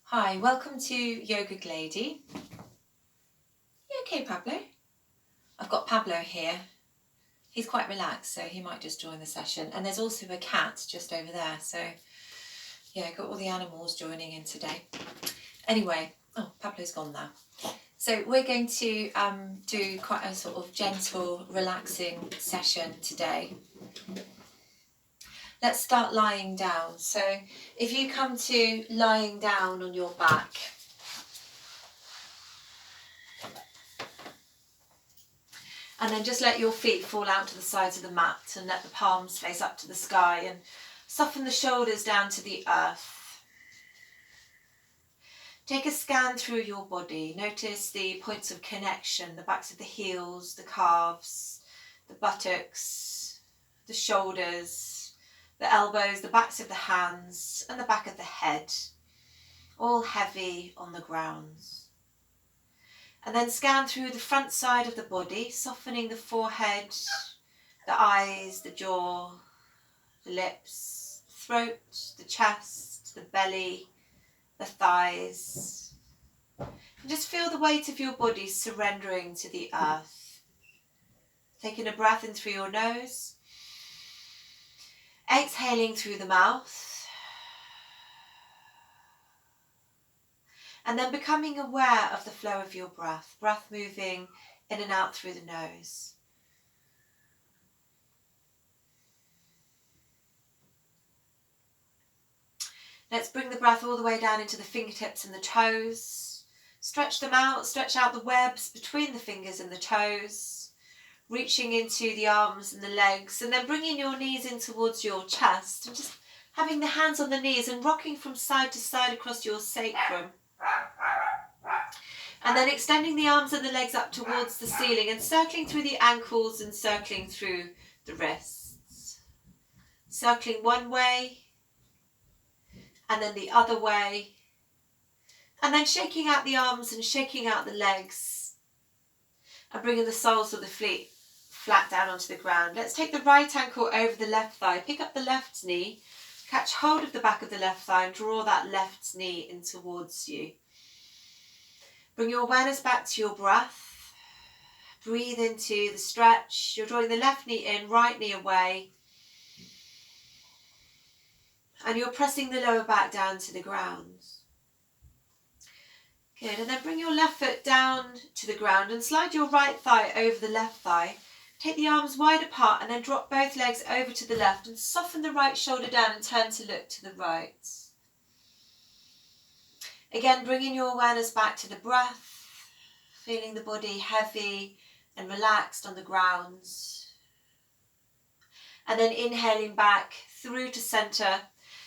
Hi, welcome to Yoga Lady. You okay, Pablo? I've got Pablo here. He's quite relaxed, so he might just join the session. And there's also a cat just over there. So yeah, got all the animals joining in today. Anyway, oh, Pablo's gone now. So we're going to do quite a sort of gentle, relaxing session today. Let's start lying down. So if you come to lying down on your back, and then just let your feet fall out to the sides of the mat and let the palms face up to the sky and soften the shoulders down to the earth. Take a scan through your body. Notice the points of connection, the backs of the heels, the calves, the buttocks, the shoulders, the elbows, the backs of the hands and the back of the head, all heavy on the ground. And then scan through the front side of the body, softening the forehead, the eyes, the jaw, the lips, throat, the chest, the belly, the thighs. And just feel the weight of your body surrendering to the earth. Taking a breath in through your nose, exhaling through the mouth, and then becoming aware of the flow of your breath moving in and out through the nose. Let's bring the breath all the way down into the fingertips and the toes. Stretch them out, stretch out the webs between the fingers and the toes, reaching into the arms and the legs, and then bringing your knees in towards your chest and just having the hands on the knees and rocking from side to side across your sacrum. And then extending the arms and the legs up towards the ceiling and circling through the ankles and circling through the wrists. Circling one way and then the other way. And then shaking out the arms and shaking out the legs. And bringing the soles of the feet flat down onto the ground. Let's take the right ankle over the left thigh. Pick up the left knee. Catch hold of the back of the left thigh and draw that left knee in towards you. Bring your awareness back to your breath. Breathe into the stretch. You're drawing the left knee in, right knee away. And you're pressing the lower back down to the ground. Good, and then bring your left foot down to the ground and slide your right thigh over the left thigh. Take the arms wide apart and then drop both legs over to the left and soften the right shoulder down and turn to look to the right. Again, bringing your awareness back to the breath, feeling the body heavy and relaxed on the ground. And then inhaling back through to centre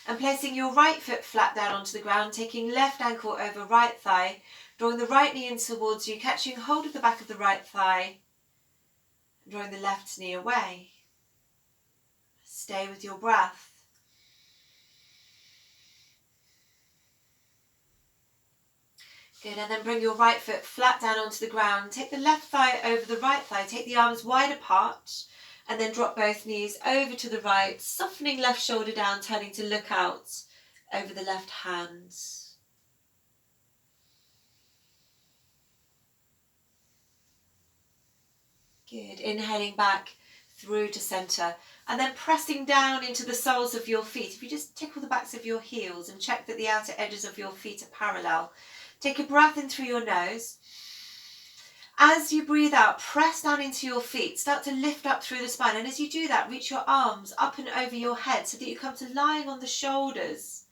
and placing your right foot flat down onto the ground, taking left ankle over right thigh, drawing the right knee in towards you, catching hold of the back of the right thigh, and drawing the left knee away. Stay with your breath. Good, and then bring your right foot flat down onto the ground. Take the left thigh over the right thigh. Take the arms wide apart and then drop both knees over to the right, softening left shoulder down, turning to look out over the left hand. Good, inhaling back through to centre and then pressing down into the soles of your feet. If you just tickle the backs of your heels and check that the outer edges of your feet are parallel. Take a breath in through your nose. As you breathe out, press down into your feet. Start to lift up through the spine. And as you do that, reach your arms up and over your head so that you come to lying on the shoulders.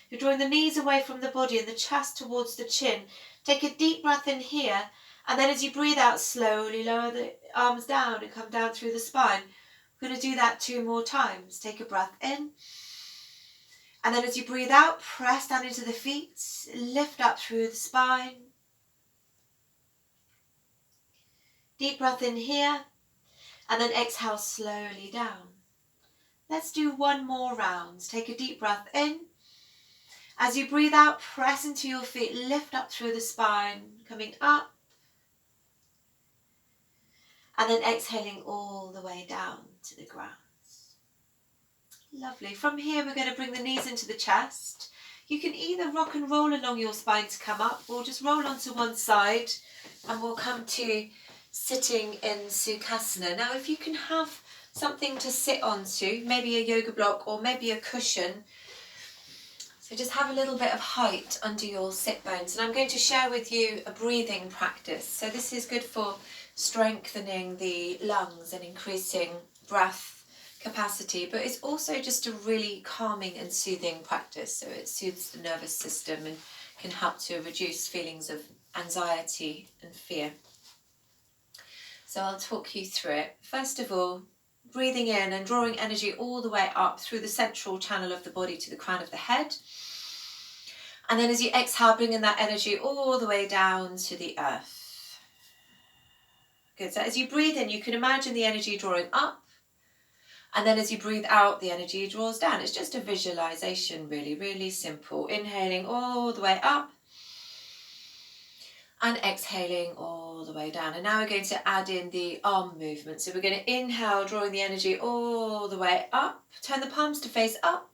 You're drawing the knees away from the body and the chest towards the chin. Take a deep breath in here. And then as you breathe out, slowly lower the arms down and come down through the spine. We're going to do that 2 more times. Take a breath in. And then as you breathe out, press down into the feet, lift up through the spine. Deep breath in here, and then exhale slowly down. Let's do 1 more round. Take a deep breath in. As you breathe out, press into your feet, lift up through the spine, coming up. And then exhaling all the way down to the ground. Lovely. From here, we're going to bring the knees into the chest. You can either rock and roll along your spine to come up, or just roll onto one side, and we'll come to sitting in Sukhasana. Now, if you can have something to sit onto, maybe a yoga block or maybe a cushion, so just have a little bit of height under your sit bones. And I'm going to share with you a breathing practice. So this is good for strengthening the lungs and increasing breath capacity, but it's also just a really calming and soothing practice. So it soothes the nervous system and can help to reduce feelings of anxiety and fear. So I'll talk you through it. First of all, breathing in and drawing energy all the way up through the central channel of the body to the crown of the head. And then as you exhale, bring in that energy all the way down to the earth. Good. So as you breathe in, you can imagine the energy drawing up. And then as you breathe out, the energy draws down. It's just a visualization, really, really simple. Inhaling all the way up. And exhaling all the way down. And now we're going to add in the arm movement. So we're going to inhale, drawing the energy all the way up. Turn the palms to face up.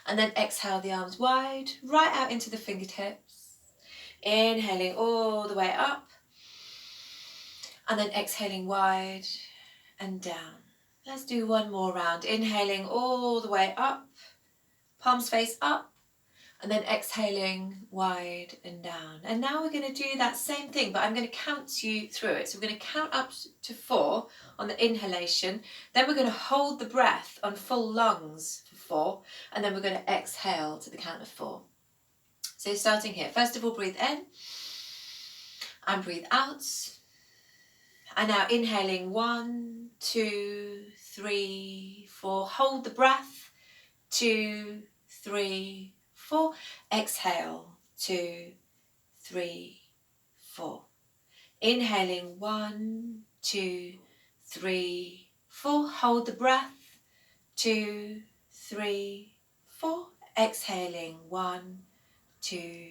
And then exhale the arms wide, right out into the fingertips. Inhaling all the way up. And then exhaling wide and down. Let's do one more round. Inhaling all the way up. Palms face up. And then exhaling wide and down. And now we're going to do that same thing, but I'm going to count you through it. So we're going to count up to 4 on the inhalation. Then we're going to hold the breath on full lungs for 4. And then we're going to exhale to the count of 4. So starting here. First of all, breathe in. And breathe out. And now inhaling 1, 2, 3, 4. Hold the breath. 2, 3, 4. Exhale, 2, 3, 4. Inhaling, 1, 2, 3, 4. Hold the breath, 2, 3, 4. Exhaling, 1, 2,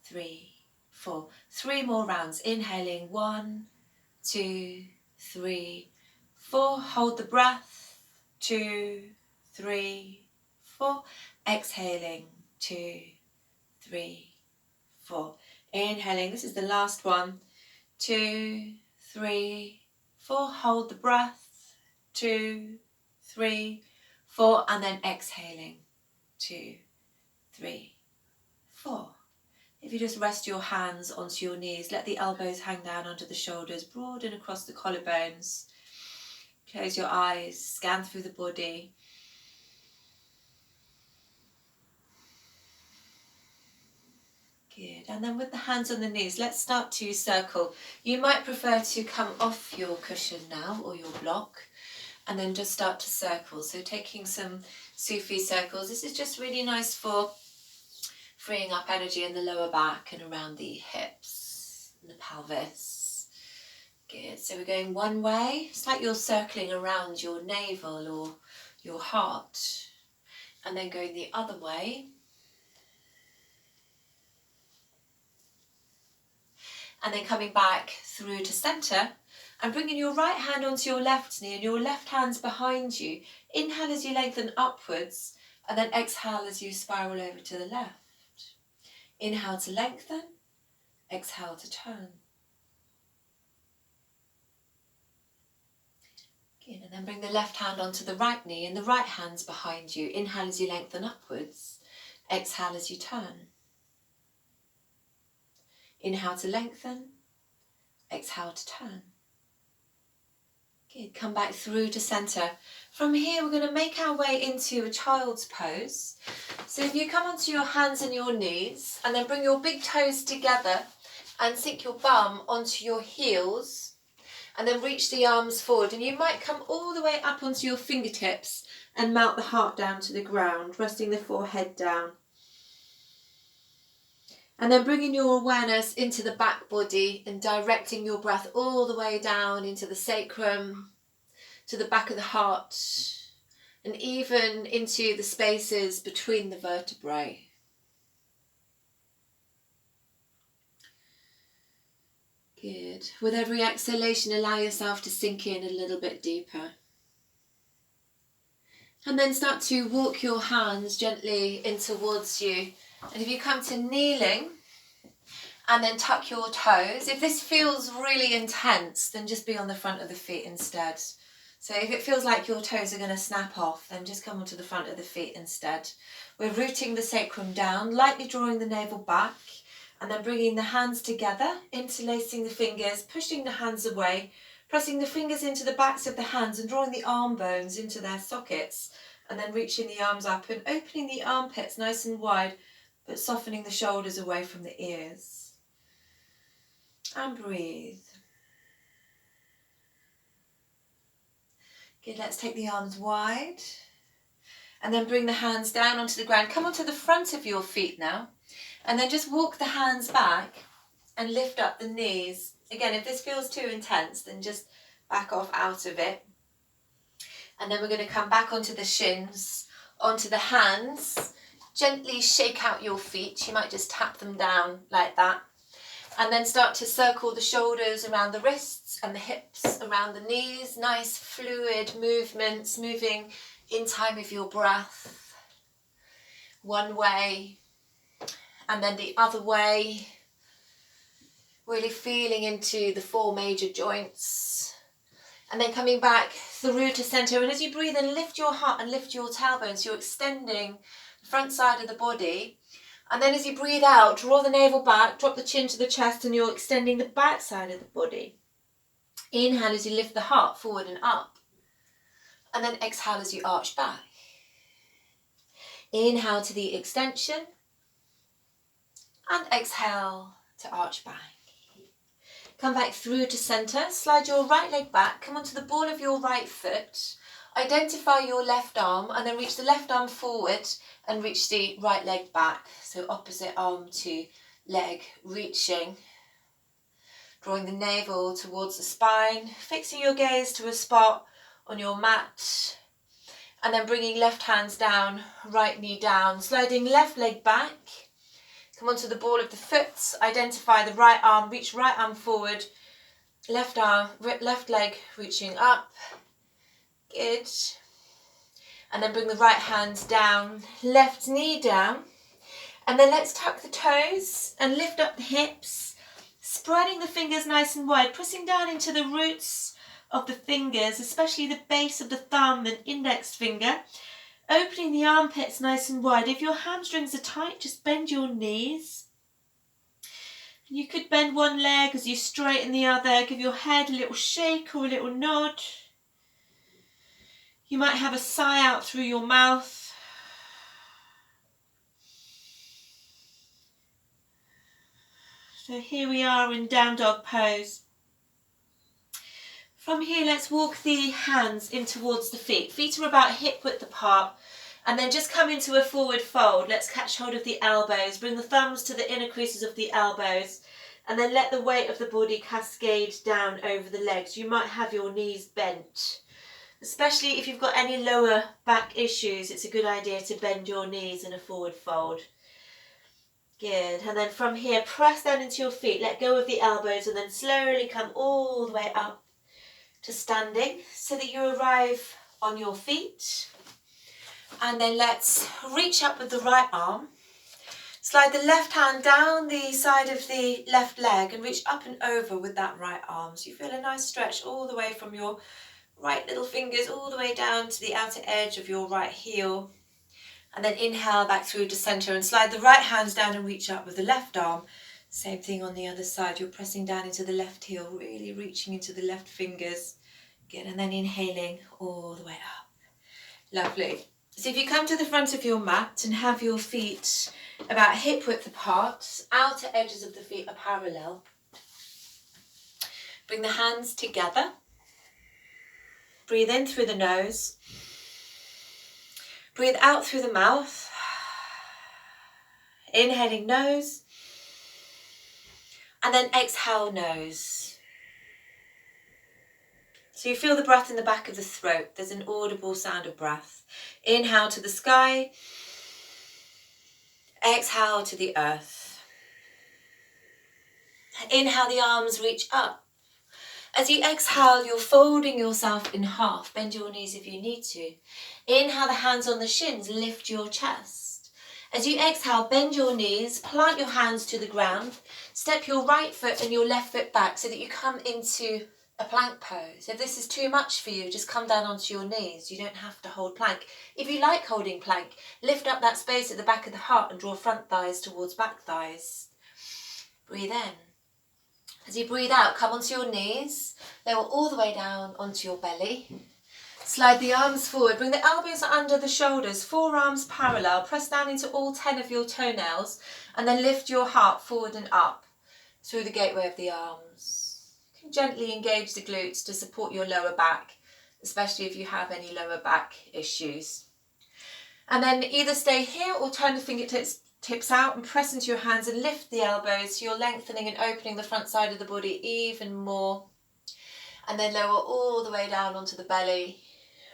3, 4. 3 more rounds. Inhaling, 1, 2, 3, 4. Hold the breath, 2, 3, 4. Exhaling, 2, 3, 4. Inhaling, this is the last one. 2, 3, 4. Hold the breath. 2, 3, 4. And then exhaling. 2, 3, 4. If you just rest your hands onto your knees, let the elbows hang down under the shoulders, broaden across the collarbones. Close your eyes, scan through the body. Good. And then with the hands on the knees, let's start to circle. You might prefer to come off your cushion now or your block and then just start to circle. So taking some Sufi circles. This is just really nice for freeing up energy in the lower back and around the hips and the pelvis. Good. So we're going one way. It's like you're circling around your navel or your heart. And then going the other way. And then coming back through to centre and bringing your right hand onto your left knee and your left hand's behind you. Inhale as you lengthen upwards and then exhale as you spiral over to the left. Inhale to lengthen, exhale to turn. Good. And then bring the left hand onto the right knee and the right hand's behind you. Inhale as you lengthen upwards, exhale as you turn. Inhale to lengthen, exhale to turn. Good. Come back through to centre. From here, we're going to make our way into a child's pose. So if you come onto your hands and your knees, and then bring your big toes together and sink your bum onto your heels, and then reach the arms forward. And you might come all the way up onto your fingertips and melt the heart down to the ground, resting the forehead down. And then bringing your awareness into the back body and directing your breath all the way down into the sacrum, to the back of the heart, and even into the spaces between the vertebrae. Good. With every exhalation, allow yourself to sink in a little bit deeper. And then start to walk your hands gently in towards you And if you come to kneeling, and then tuck your toes. If this feels really intense, then just be on the front of the feet instead. So if it feels like your toes are going to snap off, then just come onto the front of the feet instead. We're rooting the sacrum down, lightly drawing the navel back, and then bringing the hands together, interlacing the fingers, pushing the hands away, pressing the fingers into the backs of the hands and drawing the arm bones into their sockets, and then reaching the arms up and opening the armpits nice and wide, but softening the shoulders away from the ears. And breathe. Good, let's take the arms wide and then bring the hands down onto the ground. Come onto the front of your feet now and then just walk the hands back and lift up the knees. Again, if this feels too intense, then just back off out of it. And then we're going to come back onto the shins, onto the hands. Gently shake out your feet. You might just tap them down like that. And then start to circle the shoulders around the wrists and the hips around the knees. Nice fluid movements, moving in time with your breath. One way and then the other way. Really feeling into the 4 major joints. And then coming back through to center. And as you breathe in, lift your heart and lift your tailbones. You're extending the front side of the body. And then as you breathe out, draw the navel back, drop the chin to the chest, and you're extending the back side of the body. Inhale as you lift the heart forward and up. And then exhale as you arch back. Inhale to the extension. And exhale to arch back. Come back through to center. Slide your right leg back. Come onto the ball of your right foot. Identify your left arm and then reach the left arm forward and reach the right leg back. So opposite arm to leg reaching. Drawing the navel towards the spine. Fixing your gaze to a spot on your mat. And then bringing left hands down, right knee down. Sliding left leg back. Come onto the ball of the foot. Identify the right arm. Reach right arm forward. Left arm, left leg reaching up. Good. And then bring the right hand down, left knee down. And then let's tuck the toes and lift up the hips, spreading the fingers nice and wide, pressing down into the roots of the fingers, especially the base of the thumb and index finger, opening the armpits nice and wide. If your hamstrings are tight, just bend your knees. You could bend one leg as you straighten the other, give your head a little shake or a little nod. You might have a sigh out through your mouth. So here we are in down dog pose. From here, let's walk the hands in towards the feet. Feet are about hip width apart. And then just come into a forward fold. Let's catch hold of the elbows. Bring the thumbs to the inner creases of the elbows. And then let the weight of the body cascade down over the legs. You might have your knees bent. Especially if you've got any lower back issues, it's a good idea to bend your knees in a forward fold. Good. And then from here, press down into your feet. Let go of the elbows and then slowly come all the way up to standing so that you arrive on your feet. And then let's reach up with the right arm. Slide the left hand down the side of the left leg and reach up and over with that right arm. So you feel a nice stretch all the way from your right little fingers all the way down to the outer edge of your right heel. And then inhale back through to center and slide the right hands down and reach up with the left arm. Same thing on the other side. You're pressing down into the left heel, really reaching into the left fingers. Good. And then inhaling all the way up. Lovely. So if you come to the front of your mat and have your feet about hip width apart, outer edges of the feet are parallel. Bring the hands together. Breathe in through the nose. Breathe out through the mouth. Inhaling nose. And then exhale nose. So you feel the breath in the back of the throat. There's an audible sound of breath. Inhale to the sky. Exhale to the earth. Inhale, the arms reach up. As you exhale, you're folding yourself in half. Bend your knees if you need to. Inhale, the hands on the shins, lift your chest. As you exhale, bend your knees, plant your hands to the ground, step your right foot and your left foot back so that you come into a plank pose. If this is too much for you, just come down onto your knees. You don't have to hold plank. If you like holding plank, lift up that space at the back of the heart and draw front thighs towards back thighs. Breathe in. As you breathe out, come onto your knees, lower all the way down onto your belly. Slide the arms forward, bring the elbows under the shoulders, forearms parallel, press down into all 10 of your toenails, and then lift your heart forward and up through the gateway of the arms. You can gently engage the glutes to support your lower back, especially if you have any lower back issues. And then either stay here or turn the fingertips out and press into your hands and lift the elbows so you're lengthening and opening the front side of the body even more. And then lower all the way down onto the belly.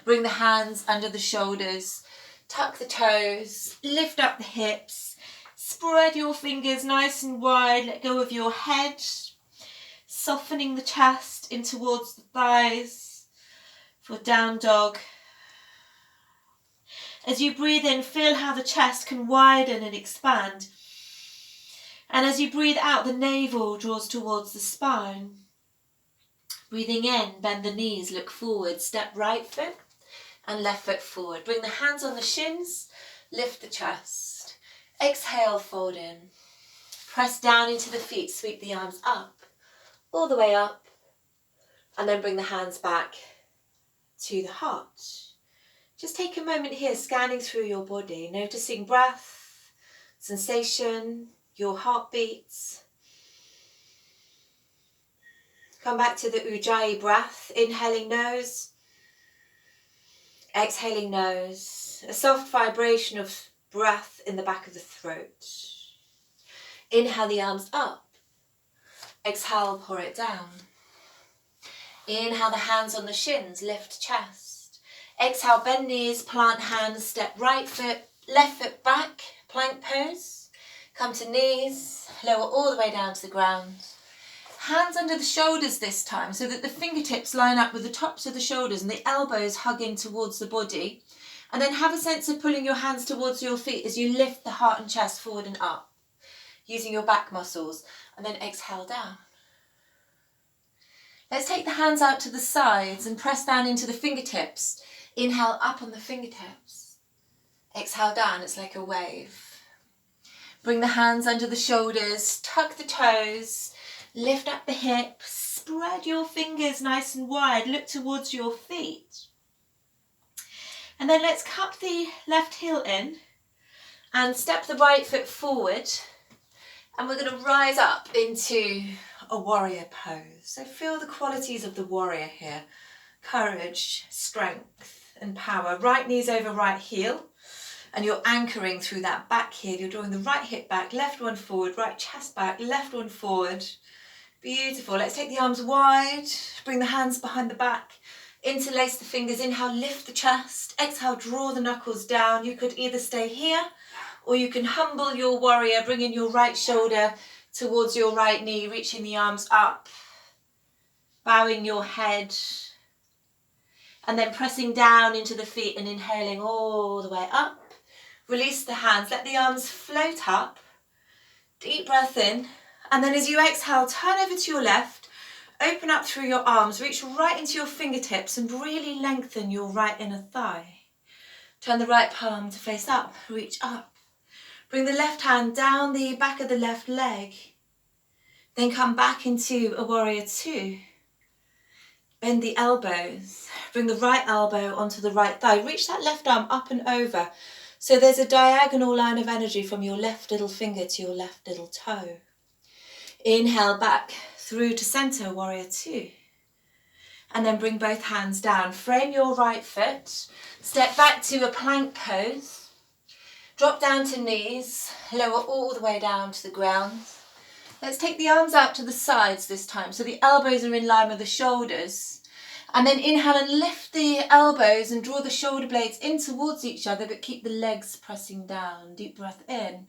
Bring the hands under the shoulders, tuck the toes, lift up the hips, spread your fingers nice and wide, let go of your head, softening the chest in towards the thighs for down dog. As you breathe in, feel how the chest can widen and expand. And as you breathe out, the navel draws towards the spine. Breathing in, bend the knees, look forward, step right foot and left foot forward. Bring the hands on the shins, lift the chest. Exhale, fold in. Press down into the feet, sweep the arms up, all the way up, and then bring the hands back to the heart. Just take a moment here, scanning through your body, noticing breath, sensation, your heartbeats. Come back to the Ujjayi breath, inhaling nose, exhaling nose, a soft vibration of breath in the back of the throat. Inhale the arms up, exhale, pour it down. Inhale the hands on the shins, lift chest. Exhale, bend knees, plant hands, step right foot, left foot back, plank pose. Come to knees, lower all the way down to the ground. Hands under the shoulders this time so that the fingertips line up with the tops of the shoulders and the elbows hug in towards the body. And then have a sense of pulling your hands towards your feet as you lift the heart and chest forward and up, using your back muscles. And then exhale down. Let's take the hands out to the sides and press down into the fingertips. Inhale up on the fingertips. Exhale down, it's like a wave. Bring the hands under the shoulders, tuck the toes, lift up the hips, spread your fingers nice and wide, look towards your feet. And then let's cup the left heel in and step the right foot forward. And we're going to rise up into a warrior pose. So feel the qualities of the warrior here. Courage, strength and power. Right knees over right heel. And you're anchoring through that back heel. You're drawing the right hip back, left one forward, right chest back, left one forward. Beautiful. Let's take the arms wide, bring the hands behind the back, interlace the fingers. Inhale, lift the chest. Exhale, draw the knuckles down. You could either stay here or you can humble your warrior, bringing your right shoulder towards your right knee, reaching the arms up, bowing your head, and then pressing down into the feet and inhaling all the way up. Release the hands, let the arms float up. Deep breath in. And then as you exhale, turn over to your left, open up through your arms, reach right into your fingertips and really lengthen your right inner thigh. Turn the right palm to face up, reach up. Bring the left hand down the back of the left leg. Then come back into a warrior two. Bend the elbows, bring the right elbow onto the right thigh. Reach that left arm up and over. So there's a diagonal line of energy from your left little finger to your left little toe. Inhale back through to center, warrior two. And then bring both hands down. Frame your right foot. Step back to a plank pose. Drop down to knees. Lower all the way down to the ground. Let's take the arms out to the sides this time. So the elbows are in line with the shoulders. And then inhale and lift the elbows and draw the shoulder blades in towards each other, but keep the legs pressing down. Deep breath in.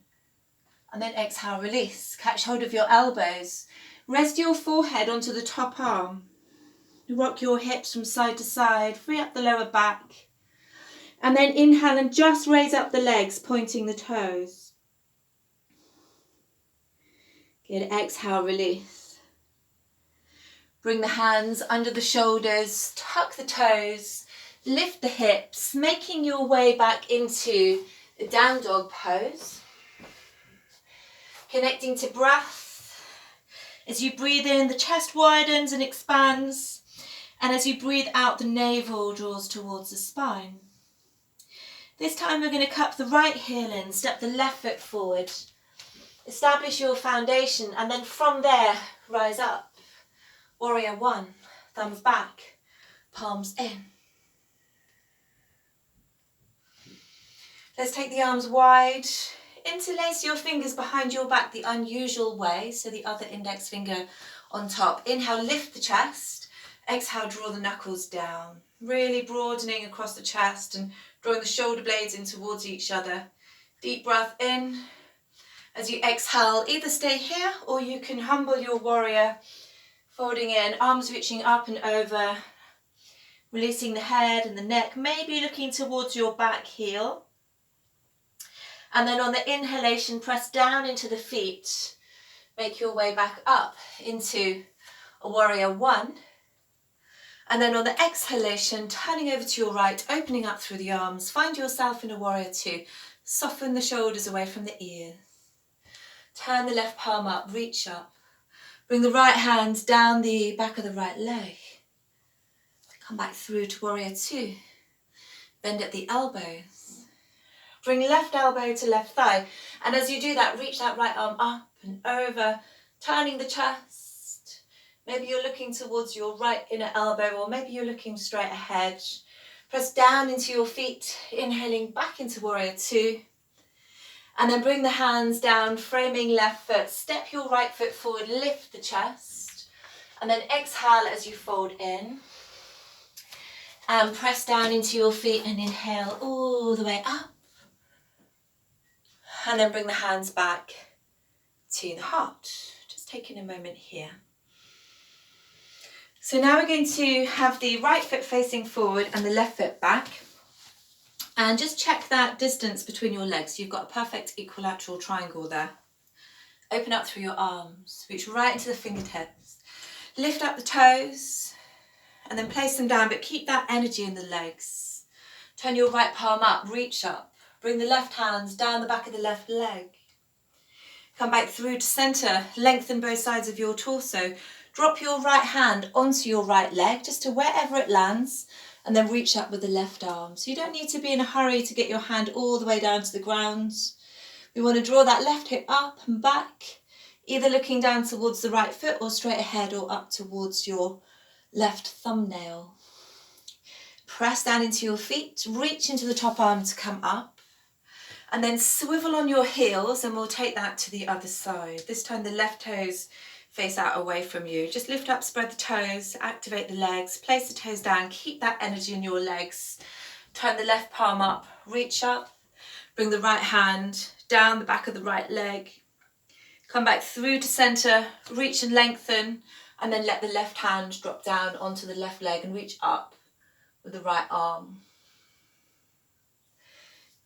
And then exhale, release. Catch hold of your elbows. Rest your forehead onto the top arm. Rock your hips from side to side. Free up the lower back. And then inhale and just raise up the legs, pointing the toes. Good. Exhale, release. Bring the hands under the shoulders, tuck the toes, lift the hips, making your way back into a down dog pose. Connecting to breath. As you breathe in, the chest widens and expands. And as you breathe out, the navel draws towards the spine. This time we're going to cup the right heel in, step the left foot forward. Establish your foundation and then from there, rise up. Warrior one, thumbs back, palms in. Let's take the arms wide. Interlace your fingers behind your back the unusual way, so the other index finger on top. Inhale, lift the chest. Exhale, draw the knuckles down. Really broadening across the chest and drawing the shoulder blades in towards each other. Deep breath in. As you exhale, either stay here or you can humble your warrior, folding in, arms reaching up and over, releasing the head and the neck, maybe looking towards your back heel. And then on the inhalation, press down into the feet. Make your way back up into a warrior one. And then on the exhalation, turning over to your right, opening up through the arms. Find yourself in a warrior two. Soften the shoulders away from the ears. Turn the left palm up, reach up. Bring the right hand down the back of the right leg. Come back through to warrior two. Bend at the elbows. Bring left elbow to left thigh. And as you do that, reach that right arm up and over, turning the chest. Maybe you're looking towards your right inner elbow, or maybe you're looking straight ahead. Press down into your feet, inhaling back into warrior two. And then bring the hands down, framing left foot. Step your right foot forward, lift the chest. And then exhale as you fold in. And press down into your feet and inhale all the way up. And then bring the hands back to the heart. Just taking a moment here. So now we're going to have the right foot facing forward and the left foot back. And just check that distance between your legs. You've got a perfect equilateral triangle there. Open up through your arms. Reach right into the fingertips. Lift up the toes and then place them down, but keep that energy in the legs. Turn your right palm up, reach up. Bring the left hands down the back of the left leg. Come back through to center. Lengthen both sides of your torso. Drop your right hand onto your right leg, just to wherever it lands, and then reach up with the left arm. So you don't need to be in a hurry to get your hand all the way down to the ground. We want to draw that left hip up and back, either looking down towards the right foot or straight ahead or up towards your left thumbnail. Press down into your feet, reach into the top arm to come up, and then swivel on your heels, and we'll take that to the other side. This time the left toes face out away from you. Just lift up, spread the toes, activate the legs, place the toes down, keep that energy in your legs. Turn the left palm up, reach up, bring the right hand down the back of the right leg. Come back through to center, reach and lengthen, and then let the left hand drop down onto the left leg and reach up with the right arm.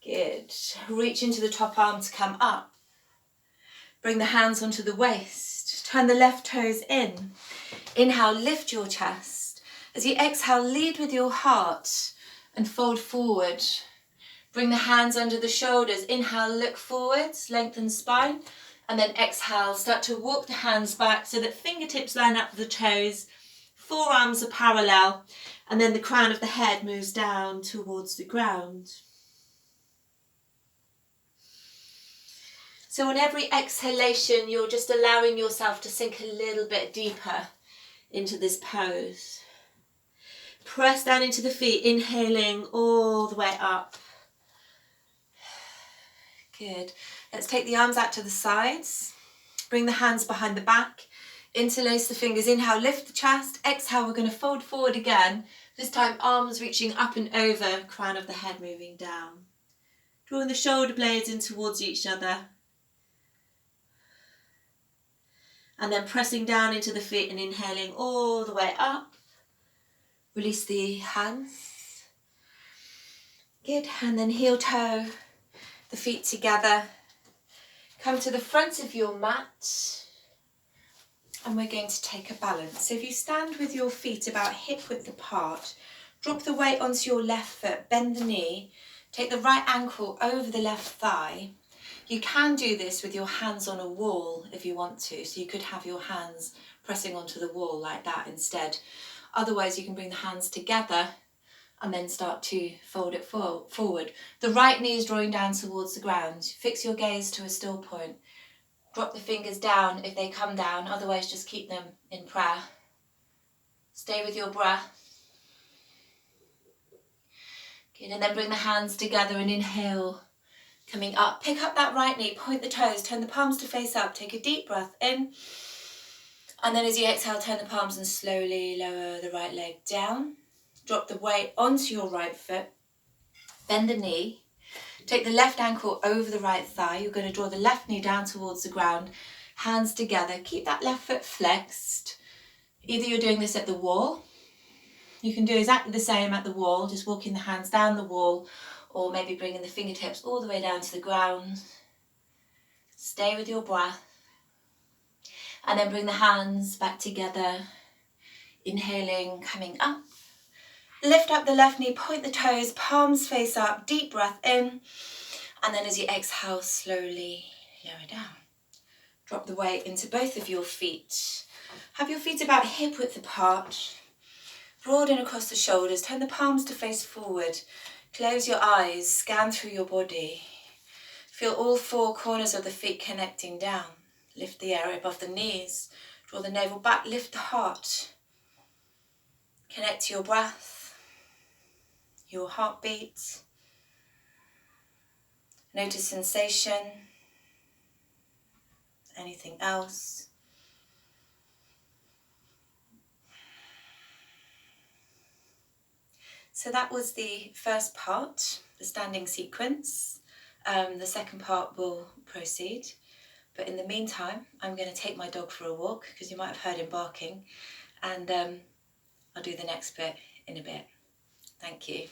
Good. Reach into the top arm to come up. Bring the hands onto the waist. Turn the left toes in. Inhale, lift your chest. As you exhale, lead with your heart and fold forward. Bring the hands under the shoulders. Inhale, look forwards, lengthen spine. And then exhale, start to walk the hands back so that fingertips line up with the toes. Forearms are parallel. And then the crown of the head moves down towards the ground. So on every exhalation, you're just allowing yourself to sink a little bit deeper into this pose. Press down into the feet, inhaling all the way up. Good. Let's take the arms out to the sides. Bring the hands behind the back. Interlace the fingers. Inhale, lift the chest. Exhale, we're going to fold forward again. This time, arms reaching up and over, crown of the head moving down. Drawing the shoulder blades in towards each other. And then pressing down into the feet and inhaling all the way up. Release the hands. Good, and then heel toe, the feet together. Come to the front of your mat and we're going to take a balance. So if you stand with your feet about hip width apart, drop the weight onto your left foot, bend the knee, take the right ankle over the left thigh. You can do this with your hands on a wall if you want to, so you could have your hands pressing onto the wall like that instead. Otherwise you can bring the hands together and then start to fold it forward. The right knee is drawing down towards the ground. Fix your gaze to a still point. Drop the fingers down if they come down, otherwise just keep them in prayer. Stay with your breath. Good, and then bring the hands together and inhale. Coming up, pick up that right knee, point the toes, turn the palms to face up, take a deep breath in. And then as you exhale, turn the palms and slowly lower the right leg down. Drop the weight onto your right foot, bend the knee, take the left ankle over the right thigh. You're going to draw the left knee down towards the ground, hands together. Keep that left foot flexed. Either you're doing this at the wall, you can do exactly the same at the wall, just walking the hands down the wall, or maybe bringing the fingertips all the way down to the ground. Stay with your breath. And then bring the hands back together, inhaling, coming up. Lift up the left knee, point the toes, palms face up, deep breath in. And then as you exhale, slowly lower down. Drop the weight into both of your feet. Have your feet about hip width apart. Broaden across the shoulders, turn the palms to face forward. Close your eyes, scan through your body. Feel all four corners of the feet connecting down. Lift the area above the knees. Draw the navel back, lift the heart. Connect to your breath. Your heartbeat. Notice sensation. Anything else? So that was the first part, the standing sequence. The second part will proceed. But in the meantime, I'm going to take my dog for a walk because you might have heard him barking. And I'll do the next bit in a bit. Thank you.